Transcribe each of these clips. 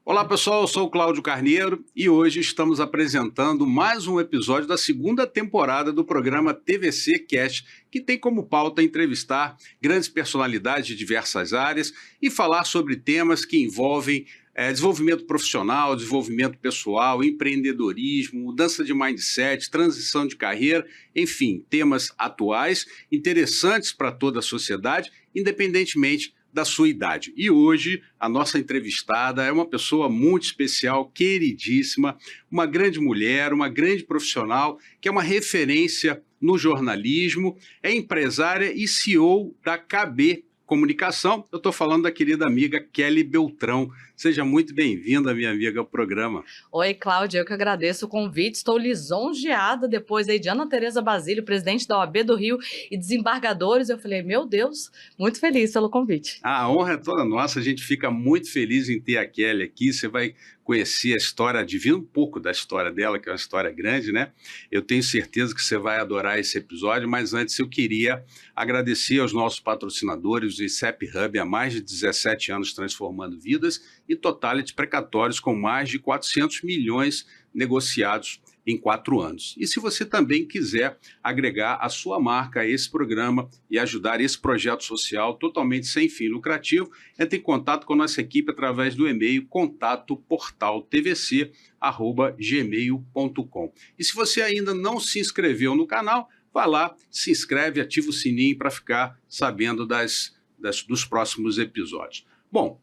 Olá pessoal, eu sou o Cláudio Carneiro e hoje estamos apresentando mais um episódio da segunda temporada do programa TVC Cast, que tem como pauta entrevistar grandes personalidades de diversas áreas e falar sobre temas que envolvem desenvolvimento profissional, desenvolvimento pessoal, empreendedorismo, mudança de mindset, transição de carreira, enfim, temas atuais, interessantes para toda a sociedade, independentemente da sua idade. E hoje a nossa entrevistada é uma pessoa muito especial, queridíssima, uma grande mulher, uma grande profissional, que é uma referência no jornalismo, é empresária e CEO da KB Comunicação. Eu estou falando da querida amiga Kelly Beltrão. Seja muito bem-vinda, minha amiga, ao programa. Oi, Cláudia, eu que agradeço o convite. Estou lisonjeada depois aí de Ana Tereza Basílio, presidente da OAB do Rio e desembargadores. Eu falei, meu Deus, muito feliz pelo convite. A honra é toda nossa, a gente fica muito feliz em ter a Kelly aqui. Você vai conhecer a história, adivinha um pouco da história dela, que é uma história grande, né? Eu tenho certeza que você vai adorar esse episódio, mas antes eu queria agradecer aos nossos patrocinadores do ICEP Hub há mais de 17 anos transformando vidas e Totality Precatórios com mais de 400 milhões negociados em 4 anos. E se você também quiser agregar a sua marca a esse programa e ajudar esse projeto social totalmente sem fim lucrativo, entre em contato com a nossa equipe através do e-mail contatoportaltvc@gmail.com. E se você ainda não se inscreveu no canal, vá lá, se inscreve, ativa o sininho para ficar sabendo dos próximos episódios. Bom,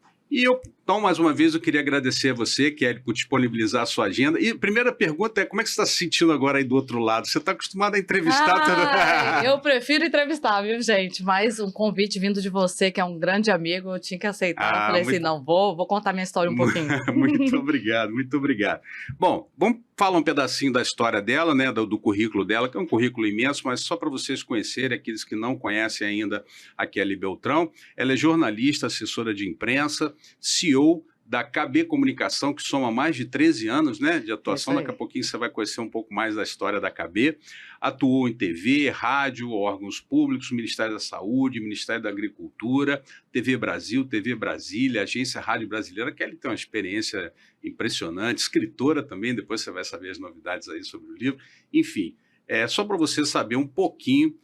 então, mais uma vez, eu queria agradecer a você, Kelly, por disponibilizar a sua agenda. E a primeira pergunta é, como é que você está se sentindo agora aí do outro lado? Você está acostumado a entrevistar? Eu prefiro entrevistar, viu, gente? Mas um convite vindo de você, que é um grande amigo, eu tinha que aceitar. Eu falei assim, não, vou contar minha história um pouquinho. Muito obrigado, muito obrigado. Bom, vamos falar um pedacinho da história dela, né, do currículo dela, que é um currículo imenso, mas só para vocês conhecerem, aqueles que não conhecem ainda a Kelly Beltrão. Ela é jornalista, assessora de imprensa, CEO da KB Comunicação, que soma mais de 13 anos, né, de atuação. Daqui a pouquinho você vai conhecer um pouco mais da história da KB. Atuou em TV, rádio, órgãos públicos, Ministério da Saúde, Ministério da Agricultura, TV Brasil, TV Brasília, Agência Rádio Brasileira, que ele tem uma experiência impressionante, escritora também, depois você vai saber as novidades aí sobre o livro. Enfim, só para você saber um pouquinho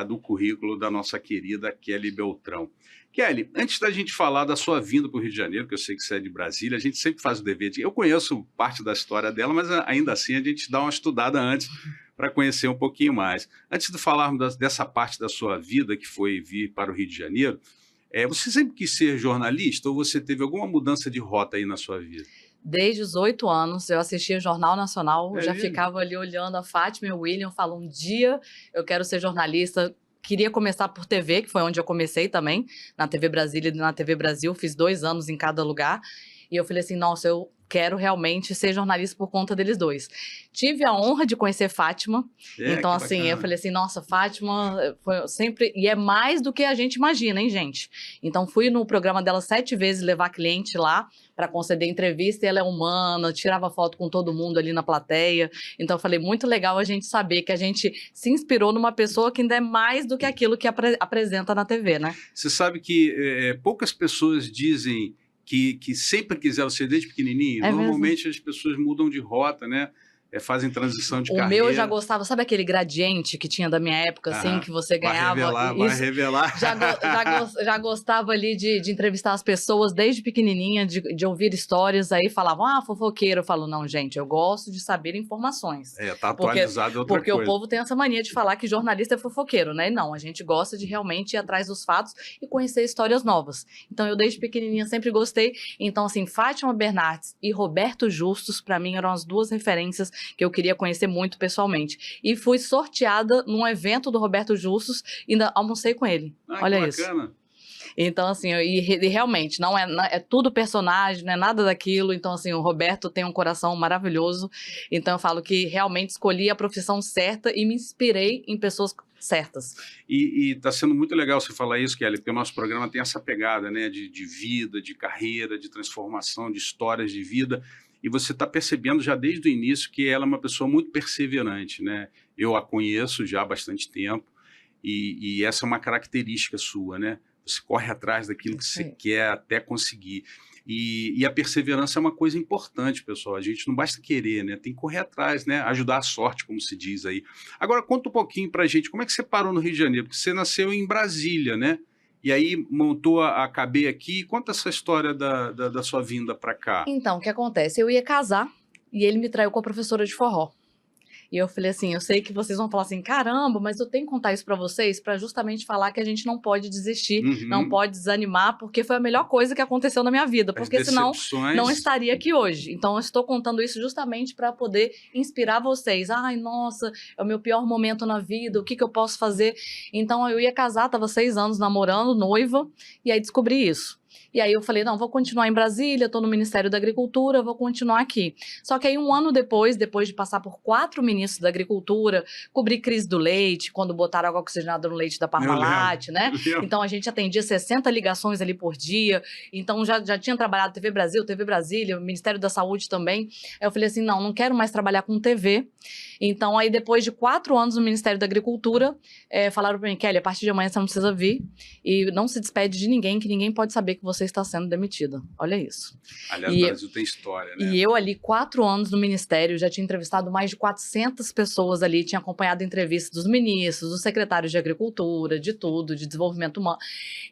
do currículo da nossa querida Kelly Beltrão. Kelly, antes da gente falar da sua vinda para o Rio de Janeiro, que eu sei que você é de Brasília, a gente sempre faz o dever eu conheço parte da história dela, mas ainda assim a gente dá uma estudada antes para conhecer um pouquinho mais. Antes de falarmos dessa parte da sua vida, que foi vir para o Rio de Janeiro, você sempre quis ser jornalista ou você teve alguma mudança de rota aí na sua vida? Desde os 8 anos, eu assistia o Jornal Nacional, já ficava ali olhando a Fátima e o William, falando, um dia eu quero ser jornalista. Queria começar por TV, que foi onde eu comecei também, na TV Brasília e na TV Brasil, fiz 2 anos em cada lugar, e eu falei assim, nossa, eu quero realmente ser jornalista por conta deles dois. Tive a honra de conhecer Fátima, então assim, bacana. Eu falei assim, nossa, Fátima foi sempre, e é mais do que a gente imagina, hein, gente? Então fui no programa dela 7 vezes levar cliente lá para conceder entrevista, e ela é humana, tirava foto com todo mundo ali na plateia, então eu falei, muito legal a gente saber que a gente se inspirou numa pessoa que ainda é mais do que aquilo que apresenta na TV, né? Você sabe que poucas pessoas dizem que sempre quiseram ser desde pequenininho. Normalmente as pessoas mudam de rota, né? Fazem transição de carreira. O meu eu já gostava, sabe aquele gradiente que tinha da minha época, assim, que você ganhava? Vai revelar. Já gostava ali de entrevistar as pessoas desde pequenininha, de ouvir histórias, aí falavam, fofoqueiro. Eu falo, não, gente, eu gosto de saber informações. Tá atualizado outra porque coisa. O povo tem essa mania de falar que jornalista é fofoqueiro, né? E não, a gente gosta de realmente ir atrás dos fatos e conhecer histórias novas. Então, eu desde pequenininha sempre gostei. Então, assim, Fátima Bernardes e Roberto Justus, para mim, eram as 2 referências que eu queria conhecer muito pessoalmente. E fui sorteada num evento do Roberto Justus, ainda almocei com ele. Olha isso. Bacana. Então, assim, e realmente, não é tudo personagem, não é nada daquilo. Então, assim, o Roberto tem um coração maravilhoso. Então, eu falo que realmente escolhi a profissão certa e me inspirei em pessoas certas. E está sendo muito legal você falar isso, Kelly, porque o nosso programa tem essa pegada, né, de vida, de carreira, de transformação, de histórias de vida. e você está percebendo já desde o início que ela é uma pessoa muito perseverante, né? Eu a conheço já há bastante tempo e essa é uma característica sua, né? Você corre atrás daquilo que você quer até conseguir. E a perseverança é uma coisa importante, pessoal. A gente não basta querer, né? Tem que correr atrás, né? Ajudar a sorte, como se diz aí. Agora, conta um pouquinho pra gente, como é que você parou no Rio de Janeiro? Porque você nasceu em Brasília, né? E aí montou a KB aqui. Conta essa história da sua vinda para cá. Então, o que acontece? Eu ia casar e ele me traiu com a professora de forró. E eu falei assim, eu sei que vocês vão falar assim, caramba, mas eu tenho que contar isso pra vocês pra justamente falar que a gente não pode desistir, não pode desanimar, porque foi a melhor coisa que aconteceu na minha vida, porque senão não estaria aqui hoje. Então eu estou contando isso justamente pra poder inspirar vocês. Ai, nossa, é o meu pior momento na vida, o que que eu posso fazer? Então eu ia casar, tava 6 anos namorando, noiva, e aí descobri isso. E aí eu falei, não, vou continuar em Brasília, estou no Ministério da Agricultura, vou continuar aqui. Só que aí 1 ano depois de passar por 4 ministros da Agricultura, cobri crise do leite, quando botaram água oxigenada no leite da Parmalat, né? Então a gente atendia 60 ligações ali por dia, então já tinha trabalhado TV Brasil, TV Brasília, Ministério da Saúde também. Aí eu falei assim, não quero mais trabalhar com TV. Então aí depois de 4 anos no Ministério da Agricultura, falaram para mim, Kelly, a partir de amanhã você não precisa vir e não se despede de ninguém, que ninguém pode saber que você está sendo demitida. Olha isso. Aliás, o Brasil tem história, né? E eu ali, 4 anos no Ministério, já tinha entrevistado mais de 400 pessoas ali, tinha acompanhado entrevistas dos ministros, dos secretários de Agricultura, de tudo, de desenvolvimento humano.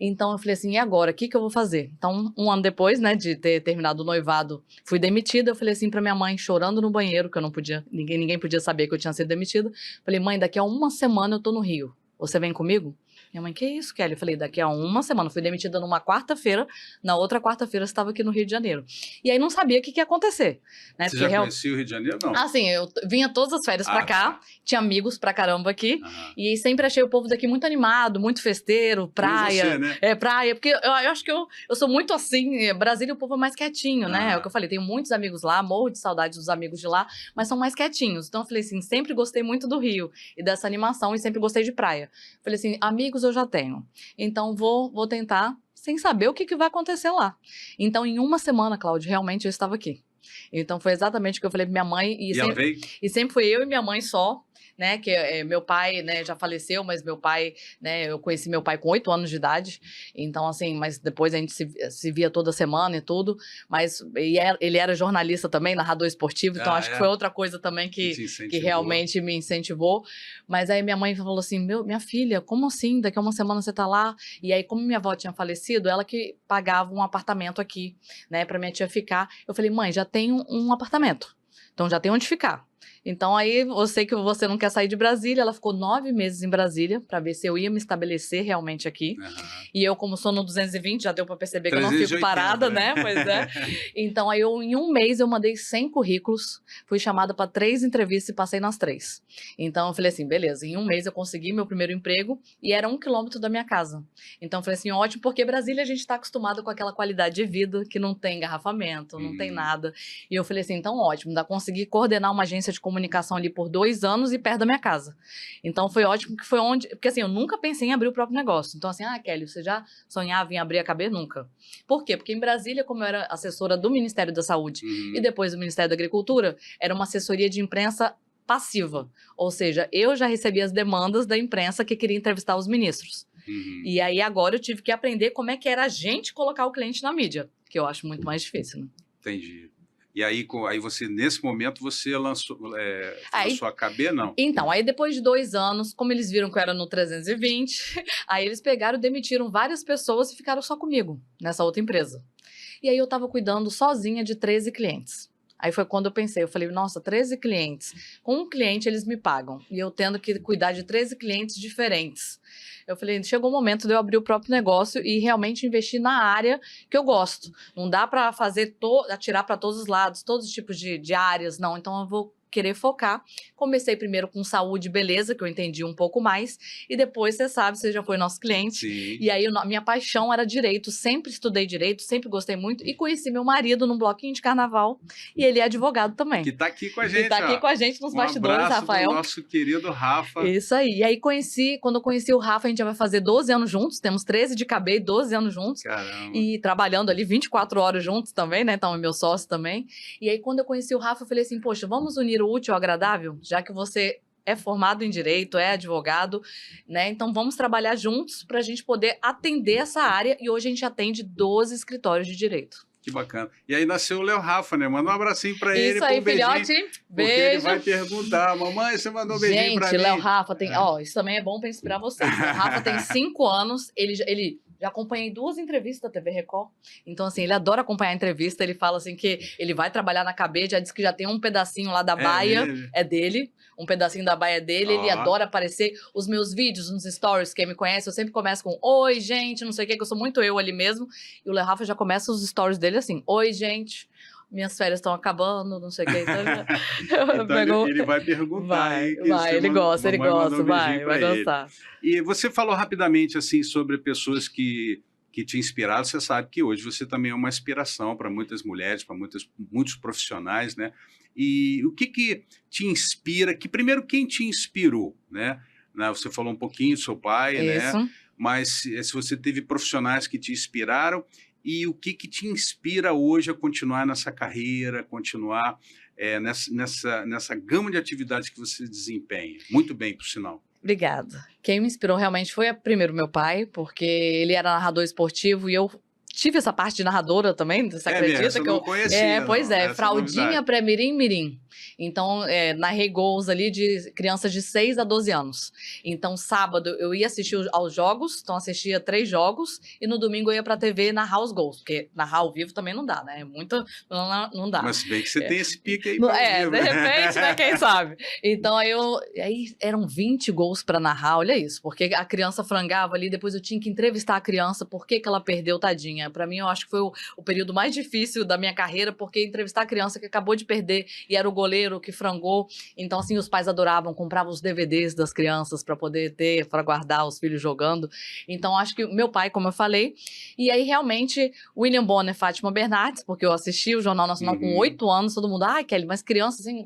Então eu falei assim, e agora? O que que eu vou fazer? Então, 1 ano depois, né, de ter terminado o noivado, fui demitida. Eu falei assim pra minha mãe, chorando no banheiro, que eu não podia, ninguém podia saber que eu tinha sido demitida. Falei, mãe, daqui a 1 semana eu tô no Rio. Você vem comigo? Minha mãe, que isso, Kelly? Eu falei, daqui a 1 semana. Fui demitida numa quarta-feira, na outra quarta-feira você estava aqui no Rio de Janeiro. E aí não sabia o que ia acontecer. Né? Você já conhecia o Rio de Janeiro, não? Ah, sim, eu vinha todas as férias pra cá, tinha amigos pra caramba aqui, e sempre achei o povo daqui muito animado, muito festeiro, praia. Como você, né? Praia, porque eu acho que eu sou muito assim, Brasília o povo é mais quietinho, né? É o que eu falei, tenho muitos amigos lá, morro de saudade dos amigos de lá, mas são mais quietinhos. Então eu falei assim, sempre gostei muito do Rio e dessa animação e sempre gostei de praia. Falei assim, amigos eu já tenho. Então, vou tentar, sem saber o que vai acontecer lá. Então, em 1 semana, Cláudio, realmente eu estava aqui. Então, foi exatamente o que eu falei pra minha mãe. E sempre foi eu e minha mãe só, né? Que meu pai, né, já faleceu, mas meu pai, né, eu conheci meu pai com 8 anos de idade. Então, assim, mas depois a gente se via toda semana e tudo. Mas ele era jornalista também, narrador esportivo. Então, acho que foi outra coisa também que realmente me incentivou. Mas aí minha mãe falou assim, minha filha, como assim? Daqui a 1 semana você tá lá? E aí, como minha avó tinha falecido, ela que pagava um apartamento aqui, né, pra minha tia ficar. Eu falei, mãe, já tenho um apartamento. Então, já tem onde ficar. Então, aí, eu sei que você não quer sair de Brasília. Ela ficou 9 meses em Brasília para ver se eu ia me estabelecer realmente aqui. E eu, como sou no 220, já deu para perceber que eu não fico parada, né? Pois é. Então, aí, em 1 mês, eu mandei 100 currículos. Fui chamada para 3 entrevistas e passei nas 3. Então, eu falei assim, beleza. Em 1 mês, eu consegui meu primeiro emprego e era 1 quilômetro da minha casa. Então, eu falei assim, ótimo, porque Brasília a gente está acostumado com aquela qualidade de vida que não tem engarrafamento, não tem nada. E eu falei assim, então, ótimo, ainda consegui coordenar uma agência de comunicação ali por 2 anos e perto da minha casa. Então foi ótimo, que foi onde... Porque assim, eu nunca pensei em abrir o próprio negócio. Então assim, Kelly, você já sonhava em abrir a KB? Nunca. Por quê? Porque em Brasília, como eu era assessora do Ministério da Saúde e depois do Ministério da Agricultura, era uma assessoria de imprensa passiva. Ou seja, eu já recebia as demandas da imprensa que queria entrevistar os ministros. E aí agora eu tive que aprender como é que era a gente colocar o cliente na mídia, que eu acho muito mais difícil, né? Entendi. E aí você, nesse momento, você lançou a KB, não? Então, aí depois de 2 anos, como eles viram que eu era no 320, aí eles pegaram, demitiram várias pessoas e ficaram só comigo, nessa outra empresa. E aí eu tava cuidando sozinha de 13 clientes. Aí foi quando eu pensei, eu falei, nossa, 13 clientes. Com um cliente eles me pagam. E eu tendo que cuidar de 13 clientes diferentes. Eu falei, chegou o momento de eu abrir o próprio negócio e realmente investir na área que eu gosto. Não dá para atirar para todos os lados, todos os tipos de áreas, não. Então eu vou querer focar. Comecei primeiro com saúde e beleza, que eu entendi um pouco mais, e depois, você sabe, você já foi nosso cliente, Sim. e aí minha paixão era direito, sempre estudei direito, sempre gostei muito, e conheci meu marido num bloquinho de carnaval, e ele é advogado também. Que tá aqui com a gente, Que tá aqui com a gente nos bastidores, Rafael. Nosso querido Rafa. Isso aí. E aí quando eu conheci o Rafa, a gente já vai fazer 12 anos juntos, temos 13 de cabeça e 12 anos juntos. Caramba. E trabalhando ali 24 horas juntos também, né? Então, é meu sócio também. E aí, quando eu conheci o Rafa, eu falei assim, poxa, vamos unir o útil ao agradável? Já que você é formado em direito, é advogado, né? Então, vamos trabalhar juntos para a gente poder atender essa área. E hoje a gente atende 12 escritórios de direito. Que bacana. E aí nasceu o Léo Rafa, né? Manda um abracinho pra ele. Isso aí, filhote. Beijo. Beijo. Porque ele vai perguntar, mamãe, você mandou um beijinho pra mim? Gente, Léo Rafa tem... Ó, isso também é bom para inspirar vocês. Léo Rafa tem 5 anos, ele já acompanhei 2 entrevistas da TV Record. Então, assim, ele adora acompanhar a entrevista. Ele fala, assim, que ele vai trabalhar na KB, já disse que já tem um pedacinho lá da baia. É dele. Um pedacinho da baia é dele. Ele adora aparecer. Os meus vídeos nos stories, quem me conhece, eu sempre começo com oi, gente, não sei o que eu sou muito eu ali mesmo. E o Léo Rafa já começa os stories dele assim, oi, gente, minhas férias estão acabando, não sei o que. Então ele vai perguntar. Ele gosta, vai gostar. E você falou rapidamente assim sobre pessoas que te inspiraram. Você sabe que hoje você também é uma inspiração para muitas mulheres, para muitos profissionais, né? E o que te inspira? Primeiro, quem te inspirou, né? Você falou um pouquinho do seu pai, Isso. né? Mas se você teve profissionais que te inspiraram, e o que te inspira hoje a continuar nessa carreira, continuar nessa gama de atividades que você desempenha? Muito bem, por sinal. Obrigada. Quem me inspirou realmente foi primeiro meu pai, porque ele era narrador esportivo e eu tive essa parte de narradora também, você acredita? Essa que eu não conhecia. Pois é, fraldinha, pré-mirim, mirim. Então, narrei gols ali de crianças de 6 a 12 anos. Então, sábado eu ia assistir aos jogos, então assistia 3 jogos, e no domingo eu ia pra TV narrar os gols, porque narrar ao vivo também não dá, né? Não dá. Mas bem que você tem esse pique aí. De repente, né? Quem sabe? Então, aí eram 20 gols pra narrar, olha isso, porque a criança frangava ali, depois eu tinha que entrevistar a criança, por que ela perdeu, tadinha. Pra mim, eu acho que foi o período mais difícil da minha carreira, porque entrevistar a criança que acabou de perder e era o goleiro que frangou. Então, assim, os pais adoravam, compravam os DVDs das crianças para poder ter, para guardar os filhos jogando. Então, acho que meu pai, como eu falei, e aí realmente William Bonner, Fátima Bernardes, porque eu assisti o Jornal Nacional com 8 anos, todo mundo, Kelly, mas criança, assim,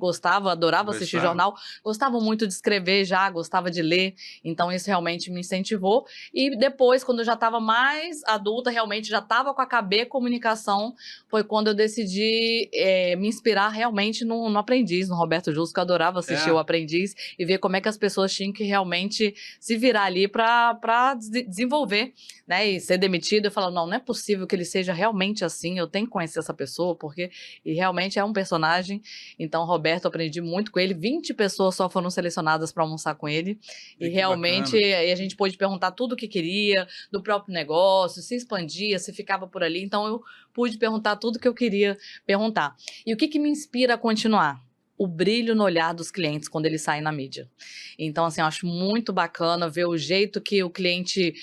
adorava assistir jornal, gostava muito de escrever já, gostava de ler, então isso realmente me incentivou. E depois, quando eu já estava mais adulta, realmente já estava com a KB Comunicação, foi quando eu decidi me inspirar realmente no Aprendiz, no Roberto Justo, que eu adorava assistir o Aprendiz e ver como é que as pessoas tinham que realmente se virar ali para desenvolver, né, e ser demitido. Eu falo, não é possível que ele seja realmente assim, eu tenho que conhecer essa pessoa, porque e realmente é um personagem. Então, Roberto, aprendi muito com ele, 20 pessoas só foram selecionadas para almoçar com ele, e realmente a gente pôde perguntar tudo o que queria, do próprio negócio, se expandia, se ficava por ali, então eu pude perguntar tudo que eu queria perguntar. E o que me inspira a continuar? O brilho no olhar dos clientes quando eles saem na mídia. Então, assim, eu acho muito bacana ver o jeito que o cliente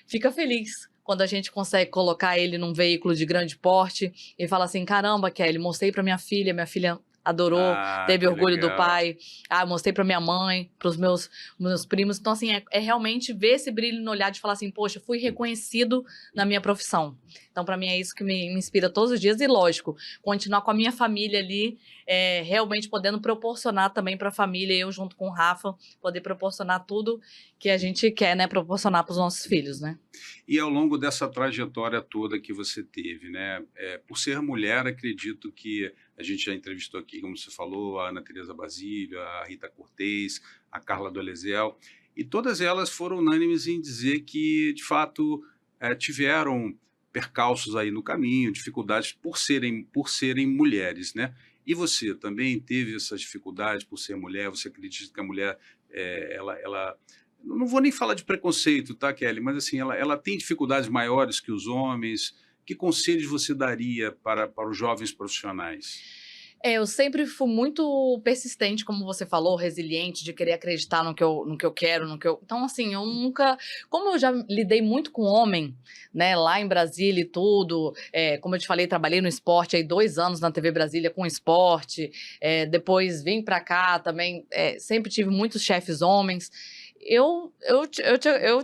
fica feliz quando a gente consegue colocar ele num veículo de grande porte e fala assim, caramba, Kelly, mostrei para minha filha adorou, teve orgulho do pai. Mostrei para minha mãe, para os meus primos. Então, assim, é realmente ver esse brilho no olhar de falar assim, poxa, fui reconhecido na minha profissão. Então, para mim, é isso que me inspira todos os dias. E, lógico, continuar com a minha família ali, realmente podendo proporcionar também para a família, eu junto com o Rafa, poder proporcionar tudo que a gente quer, né, proporcionar para os nossos filhos, né? E ao longo dessa trajetória toda que você teve, né, por ser mulher, acredito que a gente já entrevistou aqui, como você falou, a Ana Teresa Basílio, a Rita Cortez, a Carla Dolezel, e todas elas foram unânimes em dizer que, de fato, tiveram percalços aí no caminho, dificuldades por serem mulheres, né? E você também teve essas dificuldades por ser mulher? Você acredita que a mulher, ela não vou nem falar de preconceito, tá, Kelly? Mas assim, ela tem dificuldades maiores que os homens? Que conselhos você daria para os jovens profissionais? Eu sempre fui muito persistente, como você falou, resiliente, de querer acreditar no que eu quero, Então, assim, eu nunca... Como eu já lidei muito com homem, né, lá em Brasília e tudo, como eu te falei, trabalhei no esporte, aí 2 anos na TV Brasília com esporte, depois vim pra cá também, sempre tive muitos chefes homens. Eu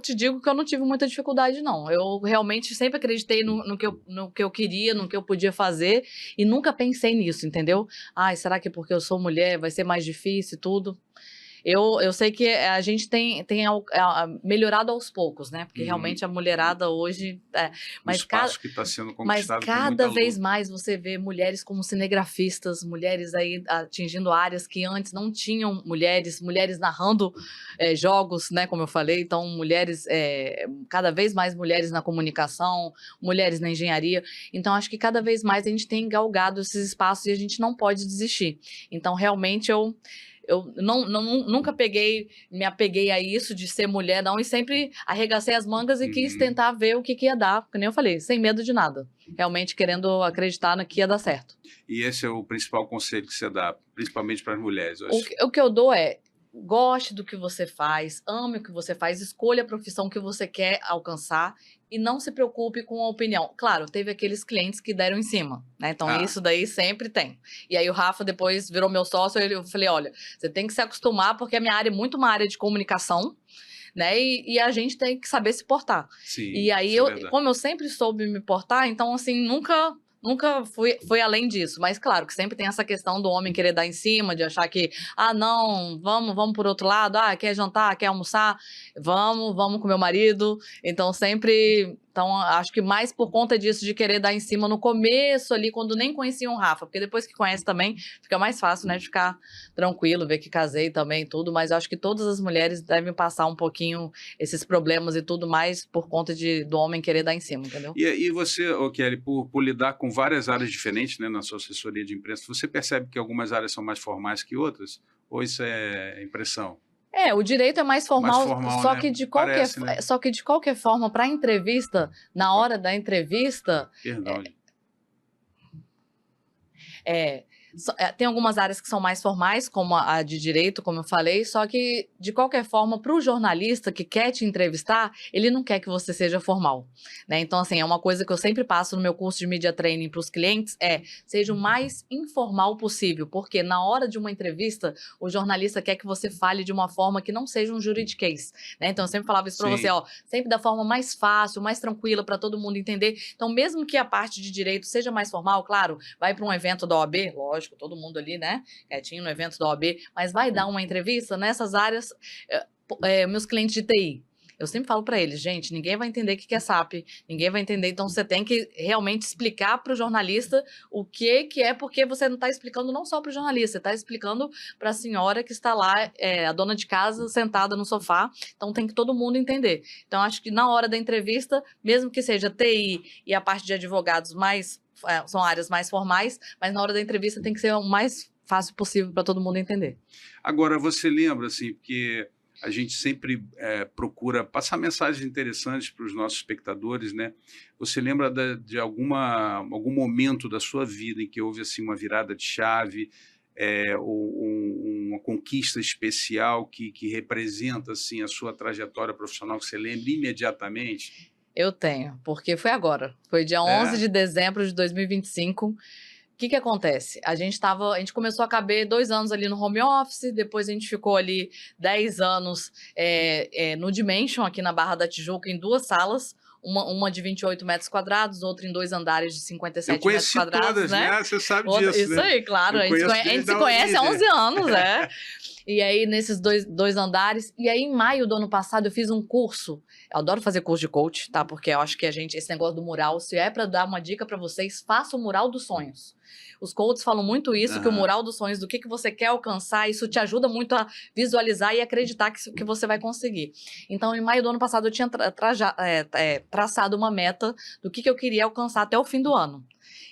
te digo que eu não tive muita dificuldade, não. Eu realmente sempre acreditei no que eu queria, no que eu podia fazer, e nunca pensei nisso, entendeu? Ai, será que porque eu sou mulher vai ser mais difícil e tudo? Eu sei que a gente tem melhorado aos poucos, né? Porque Uhum. realmente a mulherada hoje... O Mas espaço que está sendo mas conquistado com muita cada vez luta. mais você vê mulheres como cinegrafistas, mulheres aí atingindo áreas que antes não tinham mulheres narrando jogos, né, como eu falei, então mulheres, cada vez mais mulheres na comunicação, mulheres na engenharia, então acho que cada vez mais a gente tem galgado esses espaços e a gente não pode desistir. Então realmente eu nunca me apeguei a isso de ser mulher, não, e sempre arregacei as mangas e quis Uhum. tentar ver o que ia dar, porque nem eu falei, sem medo de nada. Realmente querendo acreditar no que ia dar certo. E esse é o principal conselho que você dá, principalmente para as mulheres, eu O acho. que, o que eu dou goste do que você faz, ame o que você faz, escolha a profissão que você quer alcançar e não se preocupe com a opinião. Claro, teve aqueles clientes que deram em cima, né? Então Ah, isso daí sempre tem. E aí o Rafa depois virou meu sócio, eu falei, olha, você tem que se acostumar porque a minha área é muito uma área de comunicação, né? E a gente tem que saber se portar. sim, E aí, isso é verdade. como eu sempre soube me portar, então, assim, nunca fui além disso. Mas, claro, que sempre tem essa questão do homem querer dar em cima, de achar que, não, vamos por outro lado, quer jantar, quer almoçar? Vamos com meu marido. Então, sempre... Então, acho que mais por conta disso, de querer dar em cima no começo ali, quando nem conheciam o Rafa. Porque depois que conhece também, fica mais fácil, né? De ficar tranquilo, ver que casei também e tudo. Mas eu acho que todas as mulheres devem passar um pouquinho esses problemas e tudo mais por conta do homem querer dar em cima, entendeu? E você, Kelly, por lidar com várias áreas diferentes, né, na sua assessoria de imprensa, você percebe que algumas áreas são mais formais que outras? Ou isso é impressão? O direito é mais Mais formal, formal, só né? que Parece, né? de qualquer forma, para entrevista, na Opa, hora da entrevista, perdão. é, tem algumas áreas que são mais formais, como a de direito, como eu falei, só que, de qualquer forma, para o jornalista que quer te entrevistar, ele não quer que você seja formal, né? Então, assim, é uma coisa que eu sempre passo no meu curso de Media Training para os clientes, seja o mais informal possível, porque na hora de uma entrevista, o jornalista quer que você fale de uma forma que não seja um juridiquês, né? Então, eu sempre falava isso para você, Sim. sempre da forma mais fácil, mais tranquila, para todo mundo entender. Então, mesmo que a parte de direito seja mais formal, claro, vai para um evento da OAB, lógico, todo mundo ali, né, quietinho no evento da OAB, mas vai dar uma entrevista nessas áreas, meus clientes de TI. Eu sempre falo para eles, gente, ninguém vai entender o que é SAP, ninguém vai entender, então você tem que realmente explicar para o jornalista o que é, porque você não está explicando não só para o jornalista, você está explicando para a senhora que está lá, a dona de casa, sentada no sofá, então tem que todo mundo entender. Então, acho que na hora da entrevista, mesmo que seja TI e a parte de advogados são áreas mais formais, mas na hora da entrevista tem que ser o mais fácil possível para todo mundo entender. Agora, você lembra, assim, porque a gente sempre procura passar mensagens interessantes para os nossos espectadores, né? Você lembra de algum momento da sua vida em que houve assim, uma virada de chave, ou uma conquista especial que representa assim, a sua trajetória profissional, que você lembra imediatamente? Eu tenho, porque foi agora. Foi dia 11 É? de dezembro de 2025. O que acontece? A gente começou a caber 2 anos ali no home office, depois a gente ficou ali 10 anos no Dimension, aqui na Barra da Tijuca, em 2 salas, uma de 28 metros quadrados, outra em 2 andares de Eu 57 metros conheci quadrados, todas, né? né? Você sabe disso, Isso né? aí, claro, Eu a conheço gente desde se a conhece há 11 origem. anos, E aí, nesses dois andares, e aí em maio do ano passado eu fiz um curso. Eu adoro fazer curso de coach, tá? Porque eu acho que esse negócio do mural, se é para dar uma dica para vocês, faça o mural dos sonhos. Os coaches falam muito isso, que o mural dos sonhos, do que você quer alcançar, isso te ajuda muito a visualizar e acreditar que você vai conseguir. Então, em maio do ano passado, eu tinha traçado uma meta do que eu queria alcançar até o fim do ano.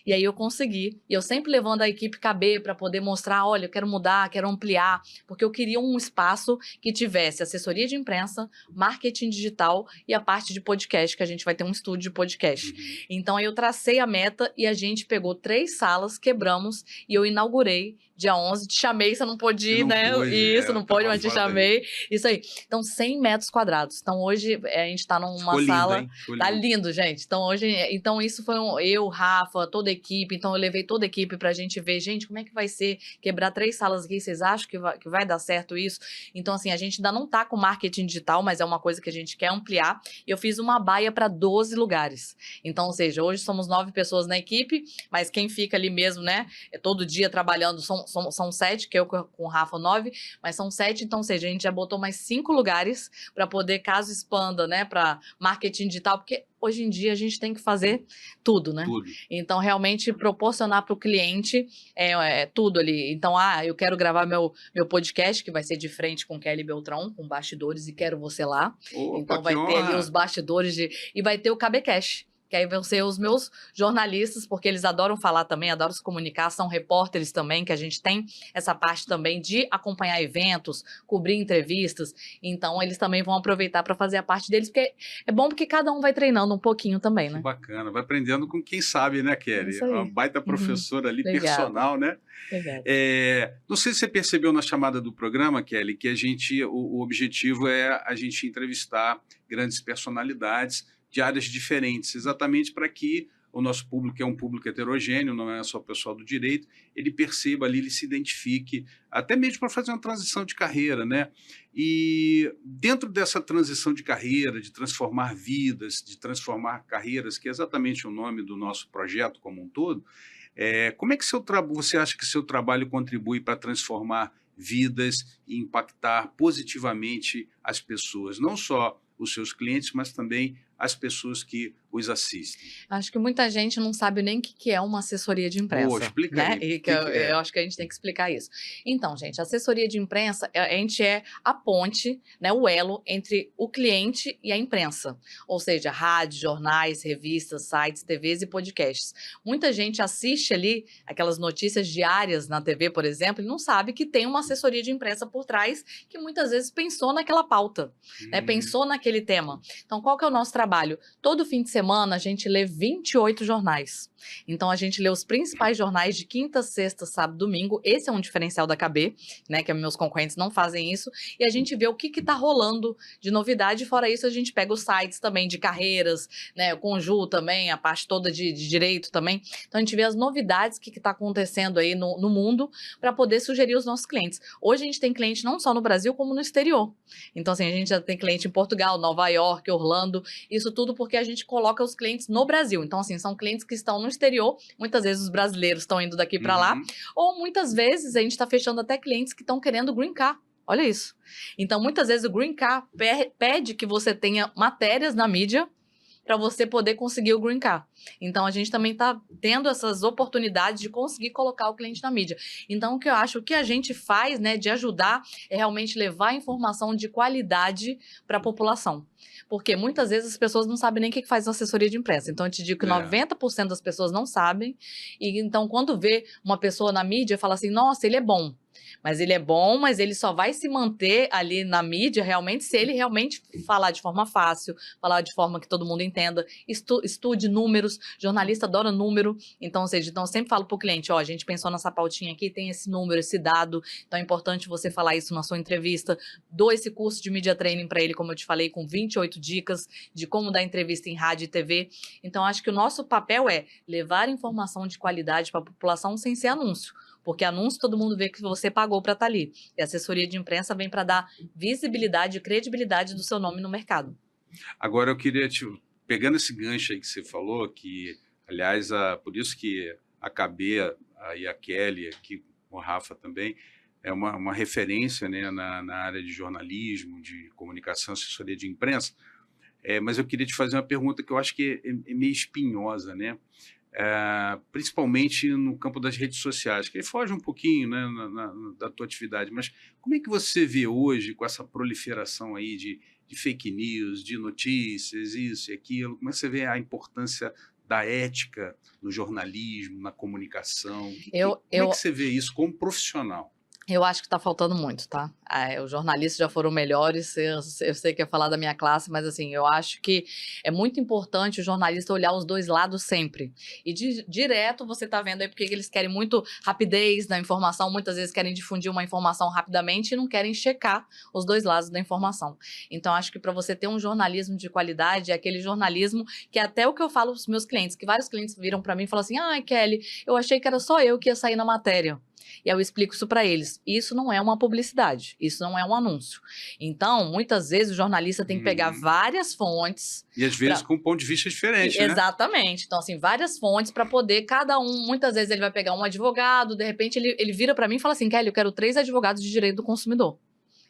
E aí eu consegui. E eu sempre levando a equipe KB para poder mostrar, olha, eu quero mudar, quero ampliar, porque eu queria um espaço que tivesse assessoria de imprensa, marketing digital e a parte de podcast, que a gente vai ter um estúdio de podcast. Então aí eu tracei a meta e a gente pegou 3 salas, quebramos e eu inaugurei dia 11, te chamei, você não pôde ir, né? Isso, não pôde, mas te chamei. Isso aí. Então, 100 metros quadrados. Então, hoje, a gente tá numa sala... Tá lindo, gente. Então, hoje... Então, isso foi eu, Rafa, toda a equipe. Então, eu levei toda a equipe pra gente ver, gente, como é que vai ser quebrar 3 salas aqui? Vocês acham que vai dar certo isso? Então, assim, a gente ainda não tá com marketing digital, mas é uma coisa que a gente quer ampliar. Eu fiz uma baia para 12 lugares. Então, ou seja, hoje somos 9 pessoas na equipe, mas quem fica ali mesmo, né? Todo dia trabalhando, são 7, que eu com o Rafa 9, mas são 7, então, ou seja, a gente já botou mais 5 lugares para poder, caso expanda, né, para marketing digital, porque hoje em dia a gente tem que fazer tudo, né? Tudo. Então, realmente proporcionar para o cliente tudo ali. Então, eu quero gravar meu podcast, que vai ser de frente com Kelly Beltrão, com bastidores, e quero você lá. Opa, então, vai ter ali os bastidores e vai ter o KBcast. Que aí vão ser os meus jornalistas, porque eles adoram falar também, adoram se comunicar, são repórteres também, que a gente tem essa parte também de acompanhar eventos, cobrir entrevistas, então eles também vão aproveitar para fazer a parte deles, porque é bom porque cada um vai treinando um pouquinho também, né? Que bacana, vai aprendendo com quem sabe, né, Kelly? Isso aí. Uma baita professora ali, personal, né? Obrigada. Não sei se você percebeu na chamada do programa, Kelly, que o objetivo é a gente entrevistar grandes personalidades de áreas diferentes, exatamente para que o nosso público, que é um público heterogêneo, não é só o pessoal do direito, ele perceba ali, ele se identifique, até mesmo para fazer uma transição de carreira, né? E dentro dessa transição de carreira, de transformar vidas, de transformar carreiras, que é exatamente o nome do nosso projeto como um todo, como é que você acha que seu trabalho contribui para transformar vidas e impactar positivamente as pessoas, não só os seus clientes, mas também as pessoas que os assistem? Acho que muita gente não sabe nem o que é uma assessoria de imprensa. Explica né? aí. Eu acho que a gente tem que explicar isso. Então, gente, a assessoria de imprensa, a gente é a ponte, né, o elo entre o cliente e a imprensa. Ou seja, rádio, jornais, revistas, sites, TVs e podcasts. Muita gente assiste ali aquelas notícias diárias na TV, por exemplo, e não sabe que tem uma assessoria de imprensa por trás que muitas vezes pensou naquela pauta, né, pensou naquele tema. Então, qual que é o nosso trabalho? Todo fim de semana a gente lê 28 jornais. Então a gente lê os principais jornais de quinta, sexta, sábado, domingo. Esse é um diferencial da KB, né, que meus concorrentes não fazem isso. E a gente vê o que está rolando de novidade. Fora isso, a gente pega os sites também de carreiras, né, o Conju também, a parte toda de direito também. Então a gente vê as novidades que está acontecendo aí no mundo para poder sugerir os nossos clientes. Hoje a gente tem cliente não só no Brasil, como no exterior. Então assim, a gente já tem cliente em Portugal, Nova York, Orlando. Isso tudo porque a gente coloca os clientes no Brasil. Então assim, são clientes que estão no exterior, muitas vezes os brasileiros estão indo daqui para lá, ou muitas vezes a gente está fechando até clientes que estão querendo green card. Olha isso. Então, muitas vezes o green card pede que você tenha matérias na mídia para você poder conseguir o green card. Então, a gente também está tendo essas oportunidades de conseguir colocar o cliente na mídia. Então, o que eu acho, o que a gente faz, né, de ajudar é realmente levar informação de qualidade para a população. Porque muitas vezes as pessoas não sabem nem o que faz uma assessoria de imprensa. Então, eu te digo que 90% das pessoas não sabem. E então, quando vê uma pessoa na mídia, fala assim, nossa, ele é bom. Mas ele é bom, mas ele só vai se manter ali na mídia realmente se ele realmente falar de forma fácil, falar de forma que todo mundo entenda, estude números, jornalista adora número, então, ou seja, então eu sempre falo para o cliente, a gente pensou nessa pautinha aqui, tem esse número, esse dado, então é importante você falar isso na sua entrevista, dou esse curso de media training para ele, como eu te falei, com 28 dicas de como dar entrevista em rádio e TV, então acho que o nosso papel é levar informação de qualidade para a população sem ser anúncio. Porque anúncio todo mundo vê que você pagou para estar ali. E a assessoria de imprensa vem para dar visibilidade e credibilidade do seu nome no mercado. Agora eu queria pegando esse gancho aí que você falou, que, aliás, por isso que a KB e a Kelly, aqui o Rafa também, é uma referência, né, na área de jornalismo, de comunicação, assessoria de imprensa. Mas eu queria te fazer uma pergunta que eu acho que é meio espinhosa, né? Principalmente no campo das redes sociais, que foge um pouquinho, né, da tua atividade, mas como é que você vê hoje com essa proliferação aí de fake news, de notícias, isso e aquilo, como é que você vê a importância da ética no jornalismo, na comunicação? Eu, Como é que você vê isso como profissional? Eu acho que está faltando muito, tá? Os jornalistas já foram melhores, eu sei que ia falar da minha classe, mas assim, eu acho que é muito importante o jornalista olhar os dois lados sempre. E direto você está vendo aí porque eles querem muito rapidez da informação, muitas vezes querem difundir uma informação rapidamente e não querem checar os dois lados da informação. Então, acho que para você ter um jornalismo de qualidade, é aquele jornalismo que é até o que eu falo para os meus clientes, que vários clientes viram para mim e falam assim, Kelly, eu achei que era só eu que ia sair na matéria. E eu explico isso para eles. Isso não é uma publicidade, isso não é um anúncio. Então, muitas vezes o jornalista tem que pegar várias fontes. E às vezes com um ponto de vista diferente, né? Exatamente. Então, assim, várias fontes para poder, cada um, muitas vezes ele vai pegar um advogado, de repente ele vira para mim e fala assim, Kelly, eu quero 3 advogados de direito do consumidor.